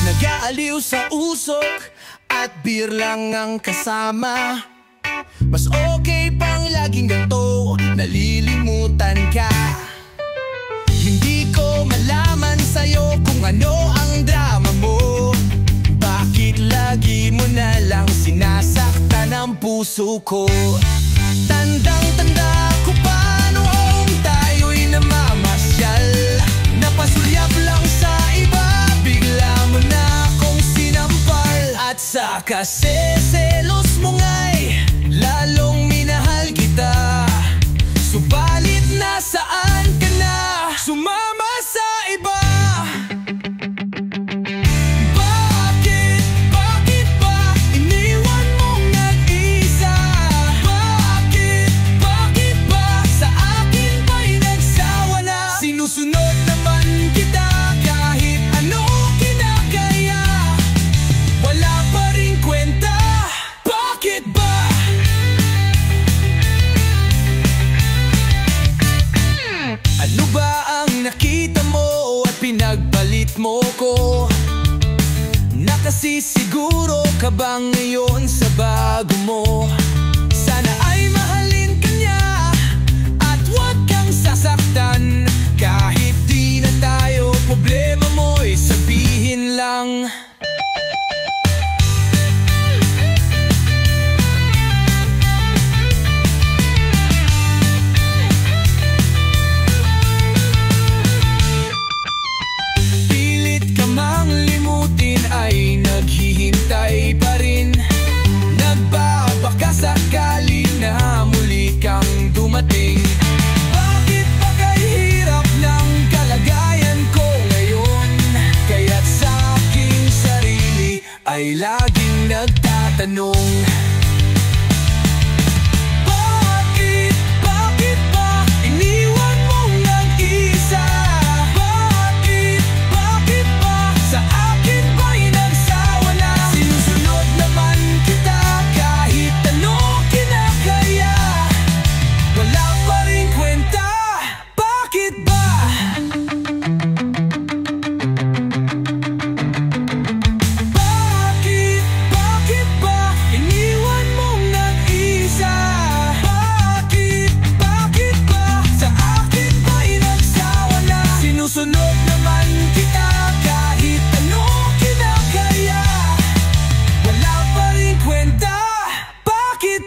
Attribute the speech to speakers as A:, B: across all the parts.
A: Nag-aaliw sa usok at beer lang ang kasama. Mas okay pang laging ganto, nalilimutan ka. Hindi ko malaman sa'yo kung ano ang drama mo. Bakit lagi mo na lang sinasaktan ang puso ko? Tandang-tanda ko pa noong tayo'y namamasyal. Napasulyap lang sa iba, bigla mo na akong sinampal. At sa kaseselos mo nga'y lalong minahal kita. Subalit nasaan ka na? Sumama sa iba. Bakit ba iniwan mong nag-isa? Bakit ba sa akin ba'y nagsawa na? Sinusunod naman kita kahit ano kinakaya. Wala pa rin kwenta. Bakit ba? Ano ba ang nakita mo at pinagpalit mo ko? Nakasisiguro ka ba ngayon sa bago mo? Sana ay mahalin ka niya at huwag kang sasaktan. Kahit di na tayo, problema mo'y sabihin lang. Ay naghihintay pa rin. Nagbabaka sakali na muli kang dumating. Bakit pa kahirap ng kalagayan ko ngayon? Kaya't sa aking sarili ay laging nagtatanong, bakit ba iniwan mong nag-isa? Bakit ba sa akin ba'y nagsawa na? Sinusunod naman kita kahit ano kinakaya. Wala pa rin kwenta. Bakit ba? Bakit ba iniwan mong nag-isa? Bakit ba sa akin ba'y nagsawa na? Sinusunod naman kita kahit ano kinakaya. Wala pa rin kwenta. Bakit?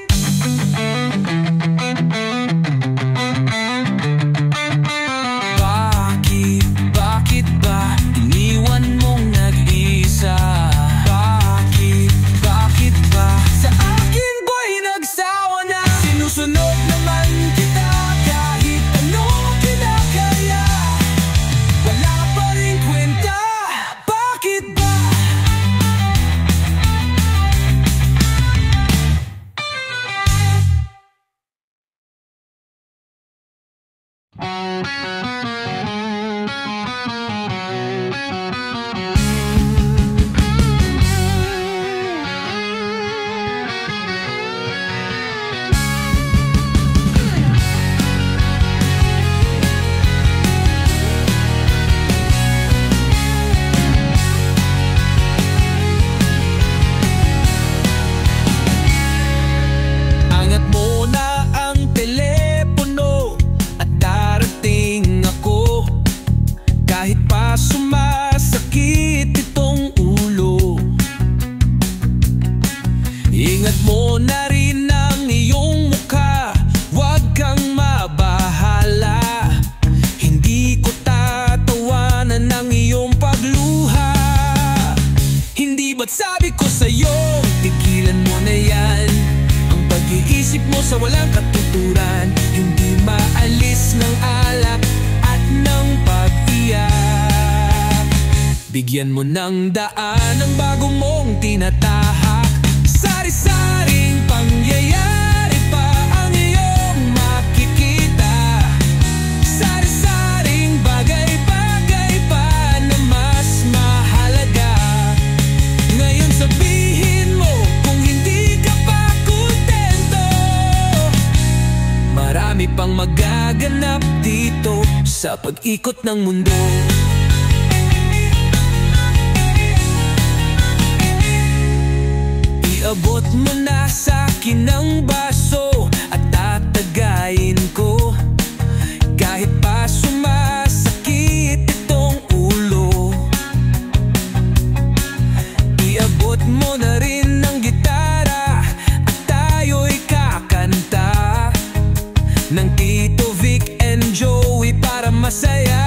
A: Bakit ba iniwan mong nag-isa? Bakit ba sa akin ba'y nagsawa na? Sinusunod naman kita kahit ano kinakaya. Wala pa rin kwenta. Bakit ba? Angat mo na ang telepono at darating ako. Kahit pa sumasakit itong ulo, ingat mo na rin ang iyong mukha. Huwag kang mabahala. Hindi ko tatawanan ang iyong pagluha. Hindi ba't sabi ko sa'yo, tigilan mo na yan. Ang pag-iisip mo sa walang katuturan, hindi maalis ng alak at ng pag-iyak. Bigyan mo ng daan ang bago mong tinatahak. Sari-saring pangyayari pa ang iyong makikita. Sari-saring bagay-bagay pa na mas mahalaga. Ngayon sabihin mo kung hindi ka pa kontento. Marami pang magaganap dito sa pag-ikot ng mundo. Iabot mo na sa'kin ang baso at tatagayin ko, kahit pa sumasakit itong ulo. Iabot mo na rin ang gitara at tayo'y kakanta ng Tito Vic and Joey para masaya.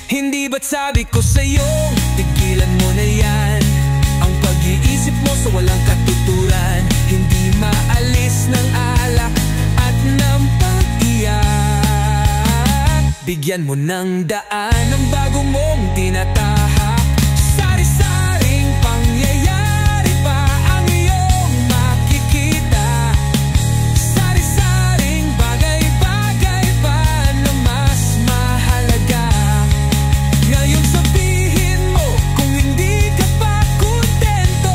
A: Hindi ba't sabi ko sa'yo, tigilan mo na yan, ang pag-iisip mo sa walang katuturan. Hindi maalis ng alak at ng pag-iyak. Bigyan mo ng daan ang bago mong tinatahak. Sari-saring pangyayari pa ang iyong makikita. Sari-saring bagay-bagay pa na mas mahalaga. Ngayon sabihin mo kung hindi ka pa kontento.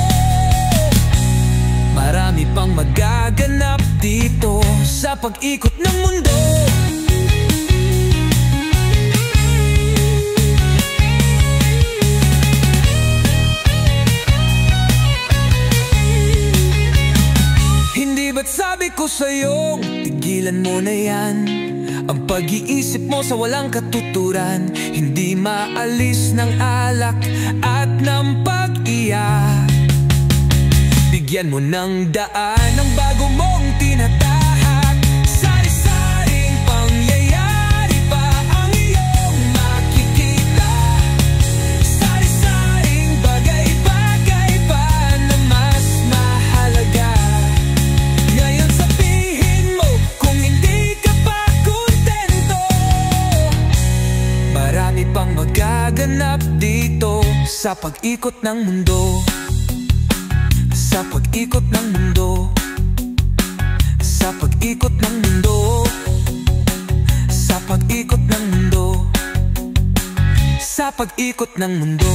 A: Marami pang magaganap dito sa pag-ikot ng mundo. Hindi ba't sabi ko sa'yo, tigilan mo na yan, ang pag-iisip mo sa walang katuturan. Hindi maalis ng alak at ng pag-iyak. Bigyan mo ng daan ang bago mong tinatahak. Sari-saring pangyayari pa ang iyong makikita. Sari-saring bagay-bagay pa na mas mahalaga. Ngayon sabihin mo kung hindi ka pa kontento. Marami pang magaganap dito sa pag-ikot ng mundo. Sa pag-ikot ng mundo. Sa pag-ikot ng mundo. Sa pag-ikot ng mundo. Sa pag-ikot ng mundo.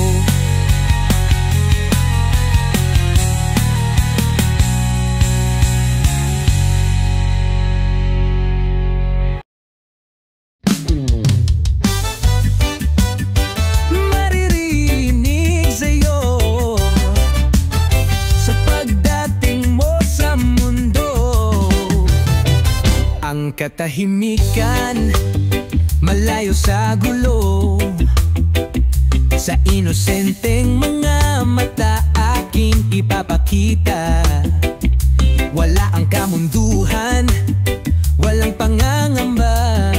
A: Ang katahimikan, malayo sa gulo, sa inosenteng mga mata aking ipapakita. Wala ang kamunduhan, walang pangangamba.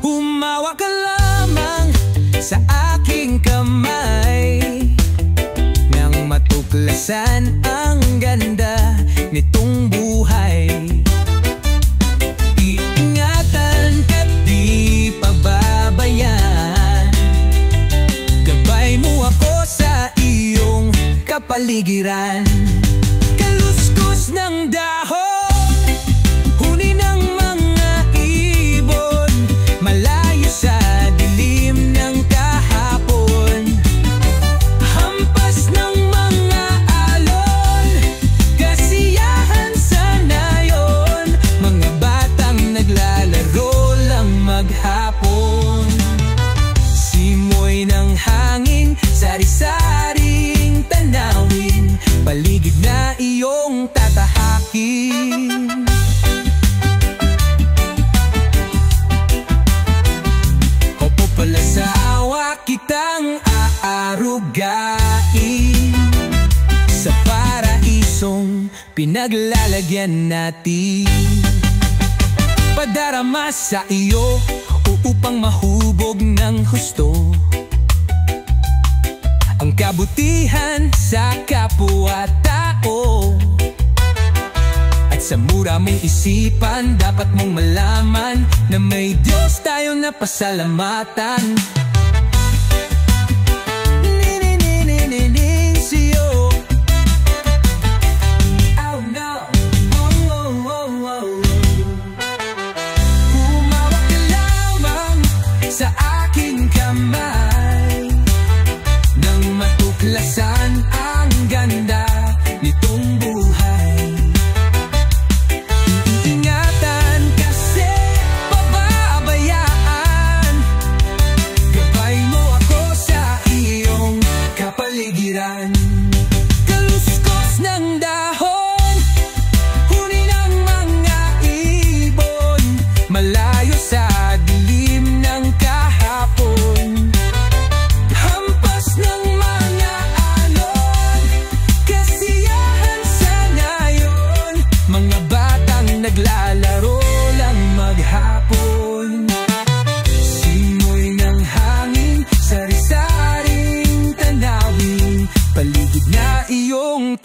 A: Humawak ka lamang sa aking kamay, nang matuklasan ang ganda nitong buhay. Kapaligiran, kaluskos ng dahon, huni ng mga ibon, malayo sa dilim ng kahapon. Hampas ng mga alon, kasiyahan sa nayon, mga batang naglalaro lang maghapon. Simoy ng hangin, sari-saring tanawin, paligid na iyong tatahakin. Opo pala sa awa kitang aarugain, sa paraisong pinaglalagyan natin. Padarama sa iyo upang mahubog ng husto ang kabutihan sa kapwa-tao. At sa mura mong isipan, dapat mong malaman na may Diyos tayo na pasalamatan. Siyo. Oh no. Humawak ka lamang sa aking kamay, nang matuklasan ang ganda nitong buhay. Iingatan kasi baba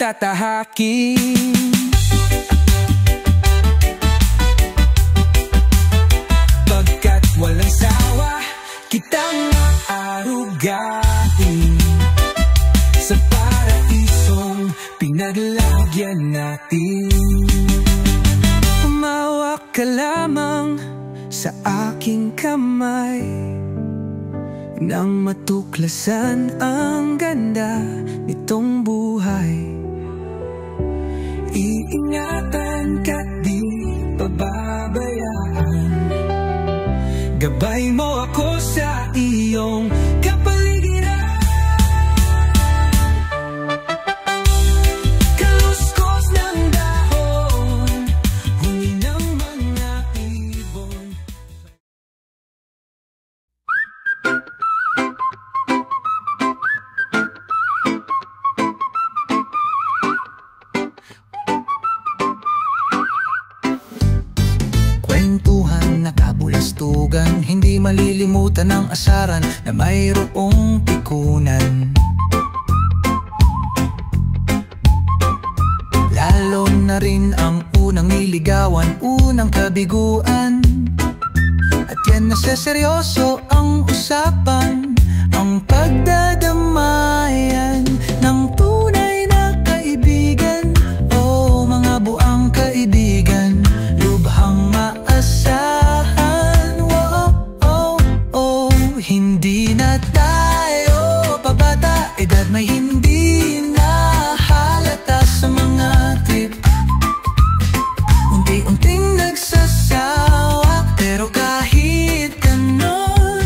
A: tatahakin. Pagkat walang sawa kitang aarugain sa paraisong pinaglagyan natin. Umawak ka lamang sa aking kamay nang matuklasan ang ganda nitong buhay. Iingatan ka't di pababayaan. Gabay mo ako sa iyong kapaligiran. Kaluskos ng dahon, huni ng mga ibon. Kwentuhan na kabulastugan, hindi malilimutan ang asaran na mayroong pikunan. Lalo na rin ang unang niligawan, unang kabiguan. At yan na seryoso ang usapan, ang pagdadamayan ng tunay na kaibigan. Oh, mga buang kaibigan, lubhang maasahan. Oh, oh, oh, hindi na tayo pabata, edad may hindi na halata sa mga trip. Unti-unting nagsasawa, pero kahit ganon,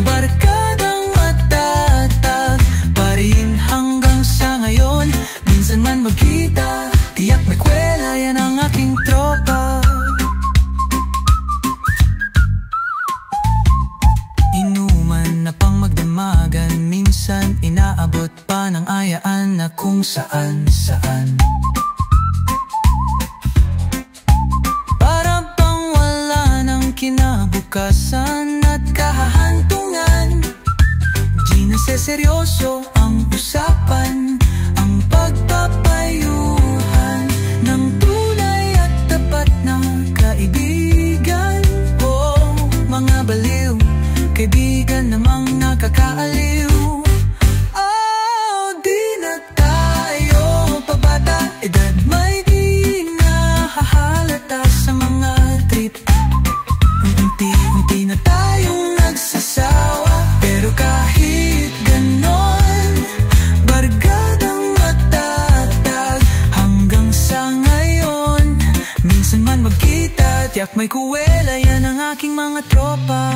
A: barkadang matatag pa rin hanggang sa ngayon. Minsan man magkita, tiyak may kwela, yan ang aking tropa. Inuman na pang magdamagan, minsan inaabot pa ng ayaan na kung saan-saan. Para bang wala ng kinabukasan at kahahantungan. Di na seryoso ang usapan, ang pagpapayuhan ng tunay at tapat na kaibigan. Oh, mga baliw, kaibigan namang nakakaaliw. Oh, di na tayo pabata, edad may di na hahalata sa mga trip. Unti-unti na tayong nagsasawa, pero kahit ganon, barkadang matatag hanggang sa ngayon. Minsan man magkita, tiyak may kuwela, yan ang aking mga tropa.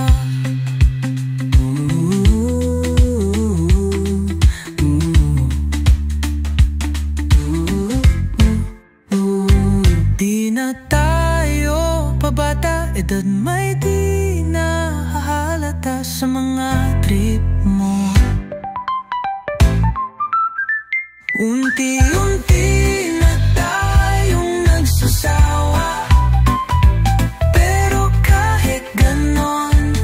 A: Di na tayo pabata, edad may di na hahalata sa mga trip mo. Unti-unti na tayong nagsasawa, pero kahit ganon,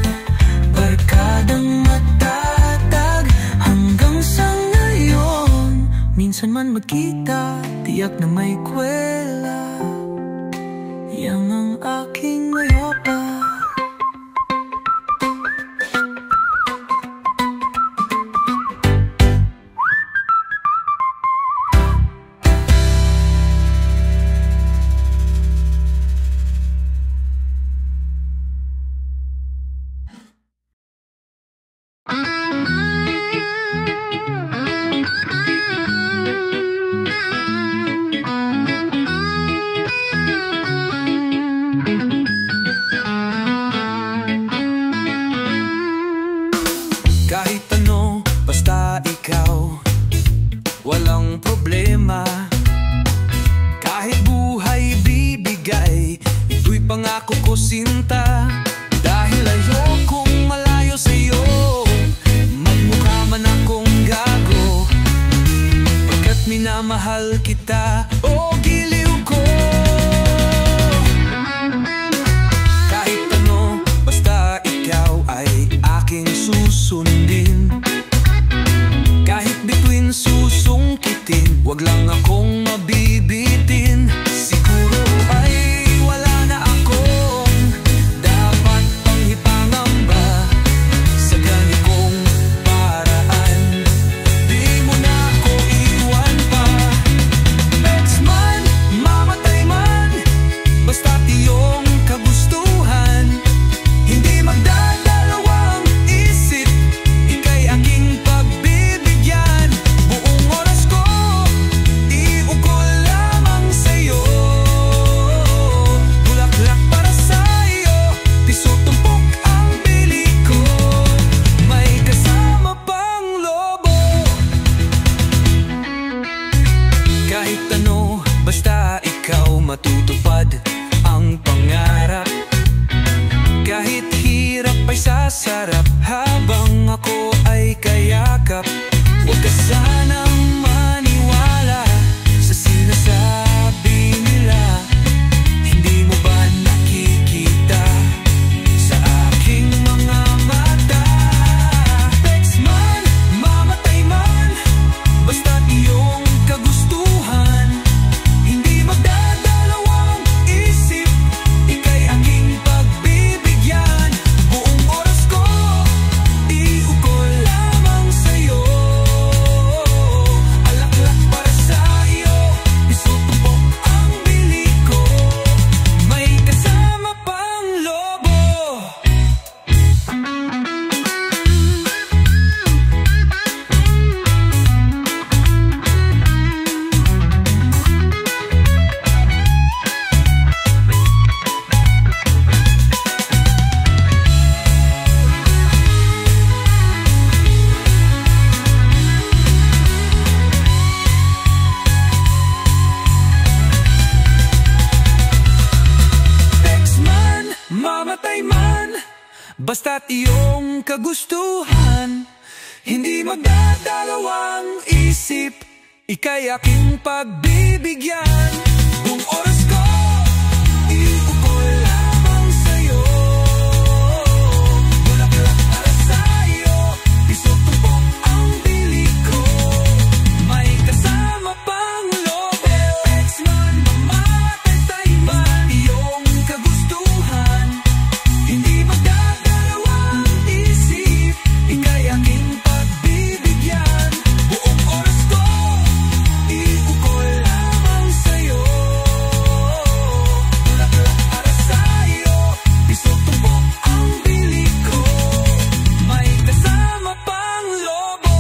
A: barkadang matatag hanggang sa ngayon. Minsan man magkita, tiyak na may kwela, yan ang aking mayopa. Kahit ano, basta ikaw, walang problema. Kahit buhay bibigay, ito'y pangako ko sinta. Dahil ayokong malayo sa'yo, magmukha man akong gago. Pagkat minamahal kita, oh giliw ko. Kahit ano, basta ikaw ay aking susundin. Kahit bituin susungkitin, wag lang akong mamamatay man, basta't iyong kagustuhan. Hindi magdadalawang isip, ika'y aking pagbibigyan. Buong oras ko, iukol lamang sa'yo. Bulaklak para sa'yo, piso tumpok ang bili ko. May kasama pang lobo, ex man, mamamatay man, iyong kagustuhan. Hindi magdadalawang isip, ika'y aking pagbibigyan. Buong oras ko, iukol lamang sa'yo. Bulaklak para sa'yo, piso tumpok ang bili ko. May kasama pang lobo.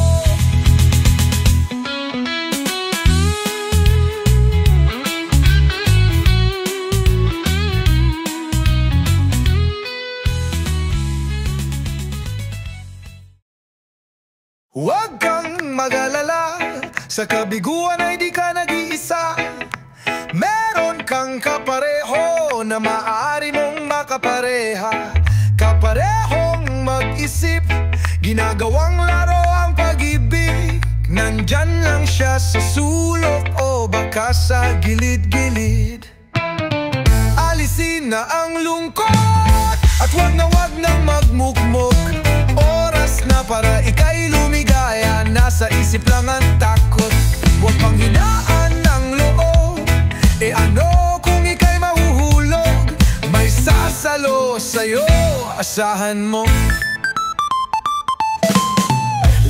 B: Huwag kang mag-alala, sa kabiguan ay di ka nag-iisa. Meron kang kapareho na maaari mong makapareha. Kaparehong mag-isip, ginagawang laro ang pag-ibig. Nandyan lang siya sa sulok o baka sa gilid-gilid. Alisin na ang lungkot at wag nang magmukmok. Oras na para ika'y lumigaya, nasa isip lang ang takot. Huwag pang hinaan ng loob, e ano kung ika'y mahuhulog? May sasalo sa'yo, asahan mo.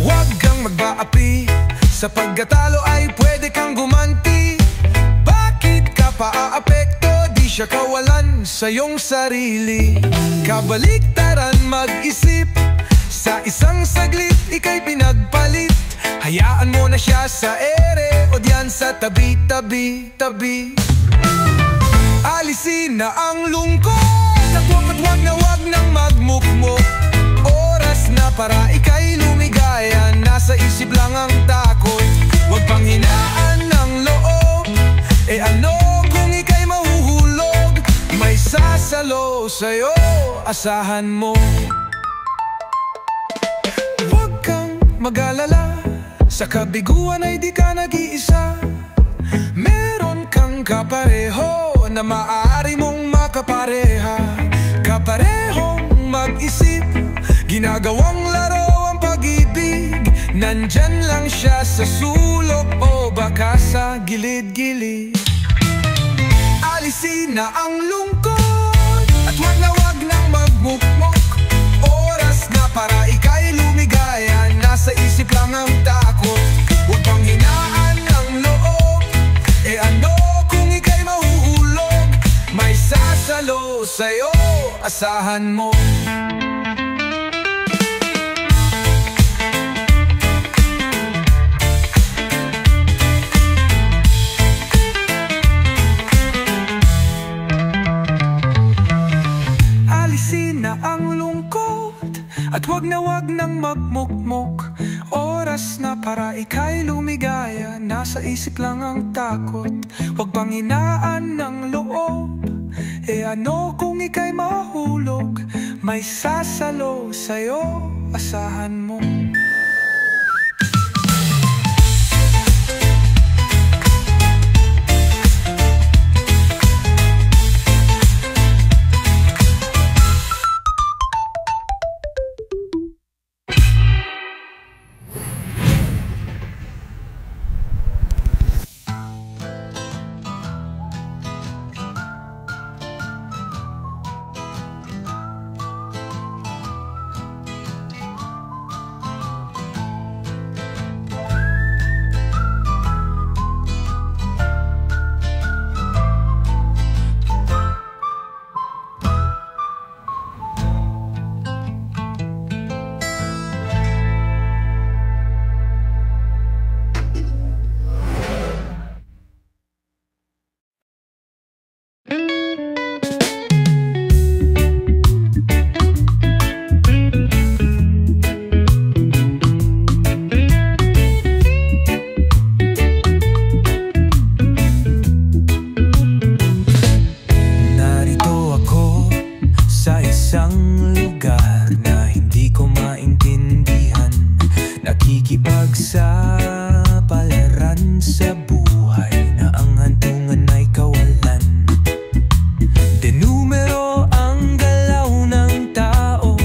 B: Huwag kang magbaapi, sa pagkatalo ay pwede kang gumanti. Bakit ka pa-aapekto? Di siya kawalan sa iyong sarili. Kabaliktaran mag-isip, sa isang saglit ika'y pinagpalit. Hayaan mo na siya sa ere o diyan sa tabi-tabi. Alisin na ang lungkot at wag nang magmukmok. Oras na para ika'y lumigaya, nasa isip lang ang takot. Huwag pang hinaan ng loob, e ano kung ika'y mahuhulog? May sasalo sa'yo, asahan mo. Huwag kang mag-alala, sa kabiguan ay di ka nag-iisa. Meron kang kapareho na maaari mong makapareha. Kaparehong mag-isip, ginagawang laro ang pag-ibig. Nandyan lang siya sa sulok o baka sa gilid-gilid. Alisin na ang lungkot at wag nang magmukmok. Oras na para ika'y lumigaya, nasa isip lang ang takot. Huwag pang hinaan ng loob, e ano kung ika'y mahuhulog? May sasalo sa'yo, asahan mo. Alisin na ang lungkot at wag nang magmukmok. Oras na para ika'y lumigaya, nasa isip lang ang takot. Huwag pang hinaan ng loob, e ano kung ika'y mahulog? May sasalo sa'yo, asahan mo.
A: isang lugar na hindi ko maintindihan. Nakikipagsapalaran sa buhay na ang hantungan ay kawalan. De numero ang galaw ng tao,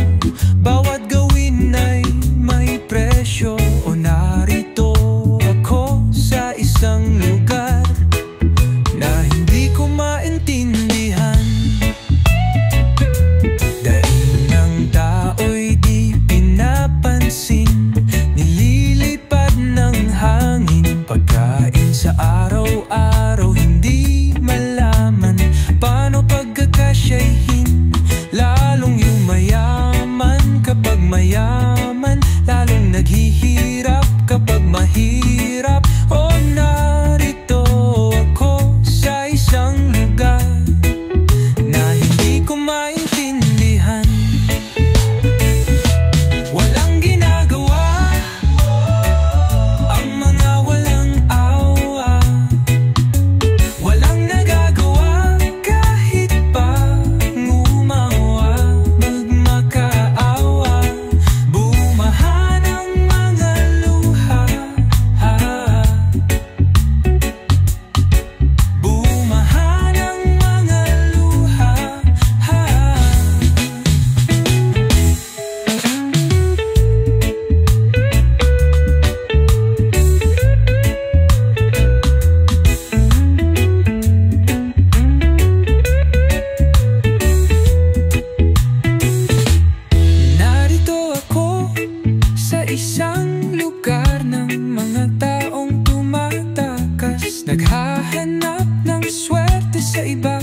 A: bawat gawin ay may presyo. O narito ako sa isang lugar na hindi ko maintindihan. Daing ng tao'y di pinapansin, nililipad ng hangin. Pagkain sa araw-araw, hindi malaman paano pagkakasyahin. Lalong yumayaman kapag mayaman, lalong naghihirap kapag mahirap. O narito ako sa isang lugar na hindi ko maintindihan. Walang ginagawa ang mga walang awa, walang nagagawa kahit pa ngumawa, magmakaawa. Bumahan ang mga luha, bumahan ang mga luha. Narito ako sa isang lugar ng mga taong tumatakas, naghahanap ng swerte sa iba,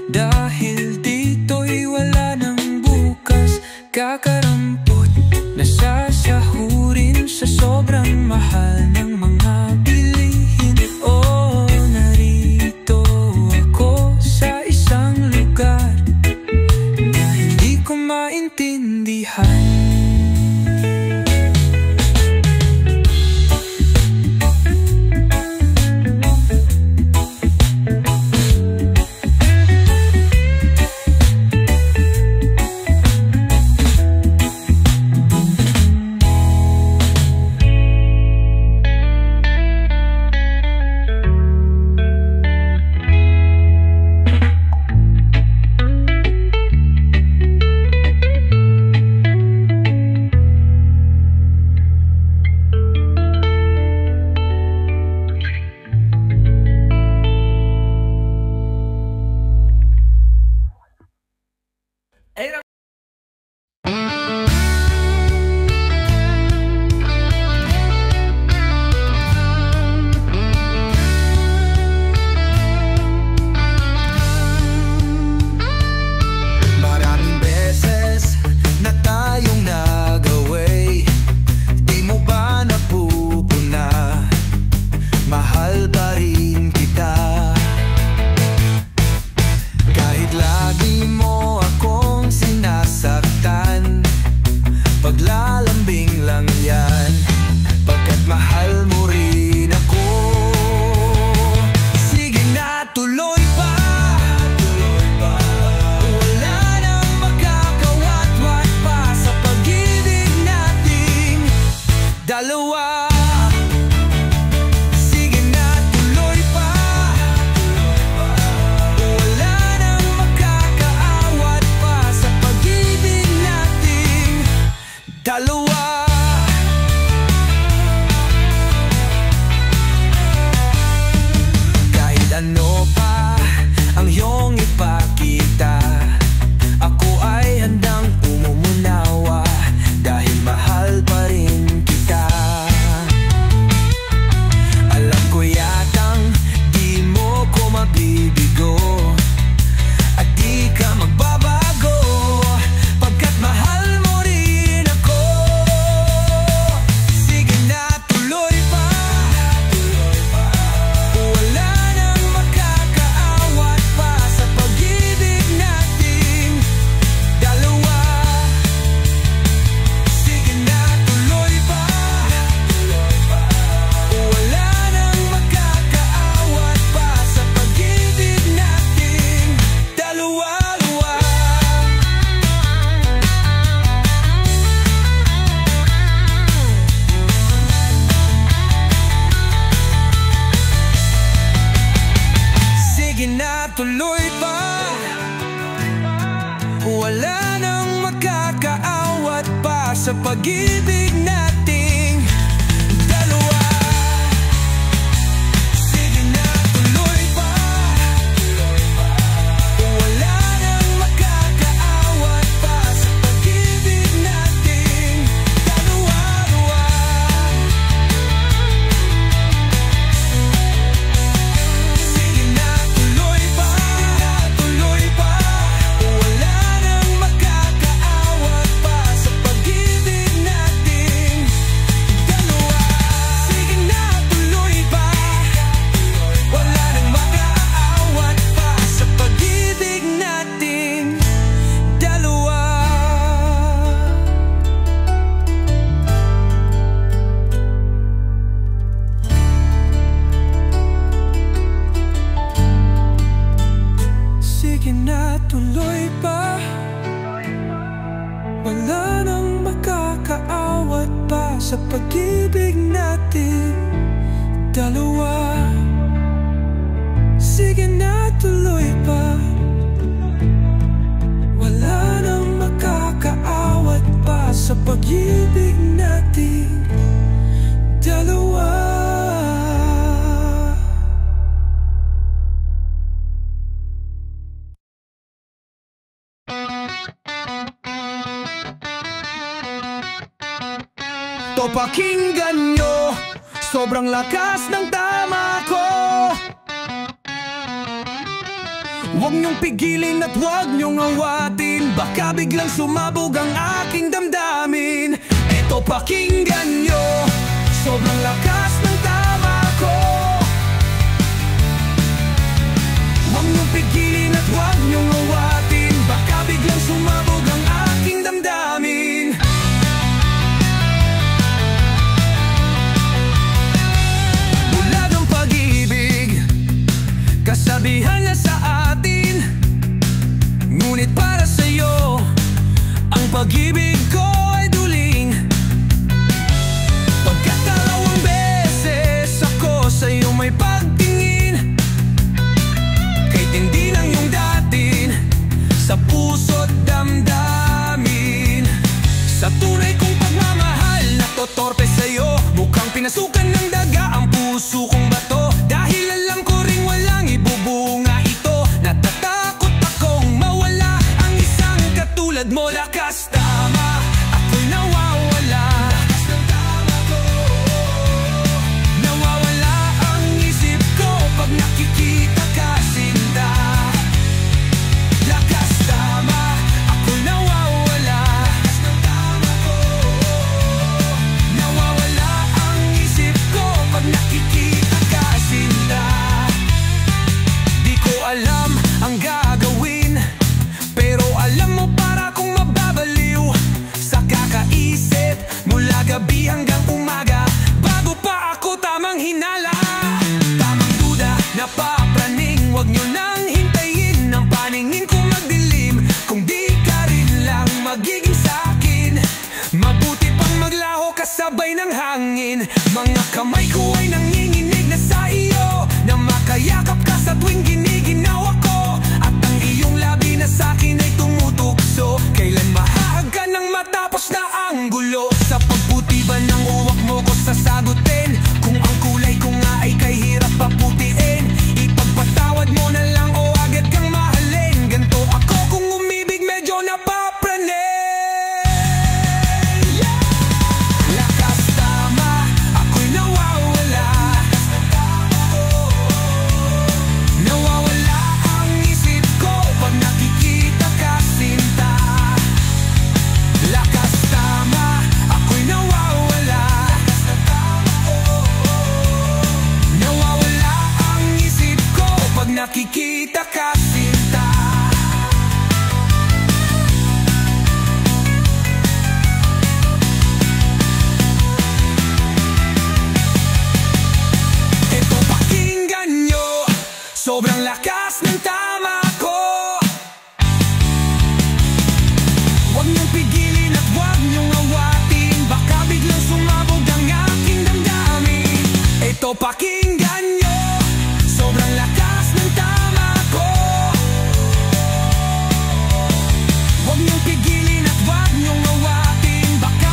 A: dahil dito'y wala ng bukas. Kakarampot, nasasahurin sa sobrang mahal ng mga bilihin. O narito ako sa isang lugar na hindi ko maintindihan. sa pag-ibig nating dalawa. Sige na, tuloy pa. Wala nang makakaawat pa sa pag-ibig nating dalawa. Sige na, tuloy pa. Tuloy pa. Wala nang makakaawat pa sa pag-ibig nating dalawa. Sige na, tuloy pa. Wala nang makakaawat pa sa pag-ibig nating dalawa. Sige na, tuloy pa. Wala nang makakaawat pa sa pag-ibig natin dalawa. Sige na, tuloy pa. Wala nang makakaawat pa sa pag-ibig natin dalawa. To pakinggan nyo, sobrang lakas ng tama ko. Huwag niyong pigilin at huwag niyong awatin, baka biglang sumabog ang aking damdamin. Eto pakinggan nyo, sobrang lakas ng tama ko. Huwag niyong pigilin at huwag niyong awatin, baka biglang sumabog ang aking damdamin. Kasabihan niya sa atin, ngunit para sa'yo ang pag-ibig ko ay duling. Pagkatalawang beses ako sa'yo may pagtingin, kahit hindi lang yung datin, sa puso't damdamin. Sa tunay kong pagmamahal na totorpe sa'yo, mukhang pinasukan ng daga ang puso kong bato. Dahil alam ko ring walang ibubunga ito, natatakot akong mawala ang isang katulad mo. Lakas tama, ako'y nawawala. Lakas ng tama ko, nawawala ang isip ko pag nakikita ka, sinta. Lakas tama, ako'y nawawala. Lakas ng tama ko, nawawala ang isip ko pag nakikita ka, sinta. Di ko alam ang gagawin, pero alam mo para kong mababaliw sa kakaisip mula gabi hanggang umaga, bago pa ako tamang hinala. Tamang duda, napapraning, wag nyo nang hintayin ang paningin ko magdilim. Kung di ka rin lang magiging sa'kin, mabuti pang maglaho kasabay ng hangin. Mga kamay ko ay nanginginig na sa iyo, na makayakap ka sa tuwing giniginaw ako, at ang iyong labi na sa'kin ay tumutukso. Kailan mahahag ka nang matapos na ang gulo? Sa pagputi ba ng uwak mo ko sasagutin? Kung ang kulay ko nga ay kahirap paputiin, ipagpatawad mo na lang o agad kang mahalin. Ganto ako kung umibig, medyo napapraning. Lakas tama, ako'y nawawala. Nawawala ang isip ko pag nakikita ka, sinta. Lakas tama, ako'y nawawala. Nawawala ang isip ko pag nakikita ka, sinta. Ito pakinggan nyo, sobrang lakas ng tama ko. Huwag niyong pigilin at huwag niyong awatin, baka biglang sumabog ang aking damdamin. Ito pakinggan nyo, sobrang lakas ng tama ko. Huwag niyong pigilin at huwag niyong awatin, baka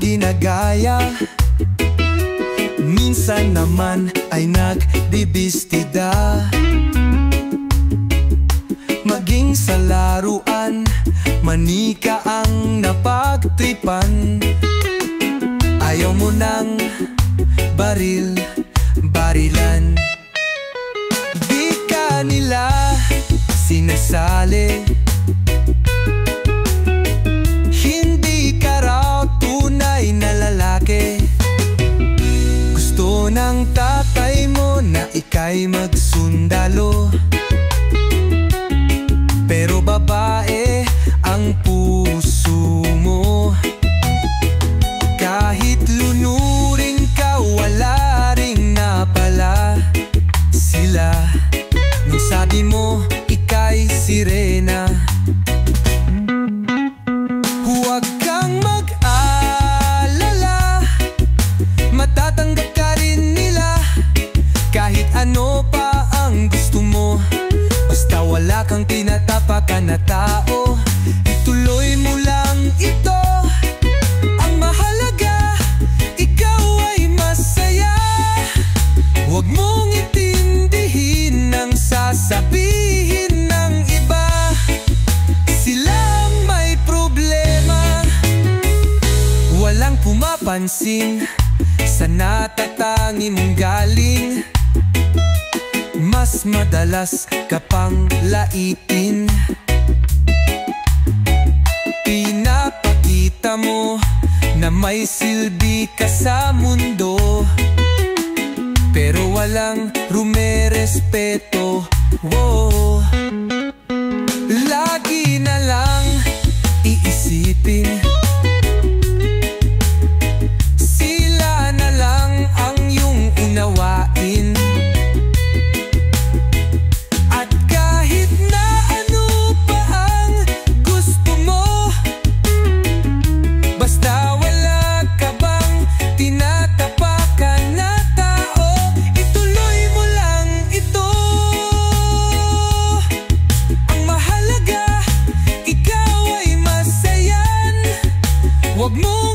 B: ginagaya. Minsan naman ay nagdibistida. Maging sa laruan, manika ang napagtripan. Ayaw mo ng barilan. Di ka nila sinasali. Hindi ka raw tunay na lalaki. Gusto ng tatay mo na ika'y magsundalo, pero babae ang puso mo. Kahit lunurin ka, wala ring napala sila nung sabi mo ika'y sirena. Huwag kang mag-alala, matatanggap ka rin nila. Kahit ano pa ang gusto mo, basta wala kang tinatapakan na tao, ituloy mo lang ito. Ang mahalaga, ikaw ay masaya. Huwag mong intindihin ang sasabihin ng iba. Silang may problema, walang pumapansin sa natatangi mong galing. Mas madalas ka pang laitin. Pinapakita mo na may silbi ka sa mundo, pero walang rumerespeto. Whoa. Lagi na lang iisipin, sila na lang ang iyong unawain. At kahit na ano pa ang gusto mo, basta wala ka bang tinatapakan na tao, ituloy mo lang ito. Ang mahalaga, ikaw ay masayan. Huwag mo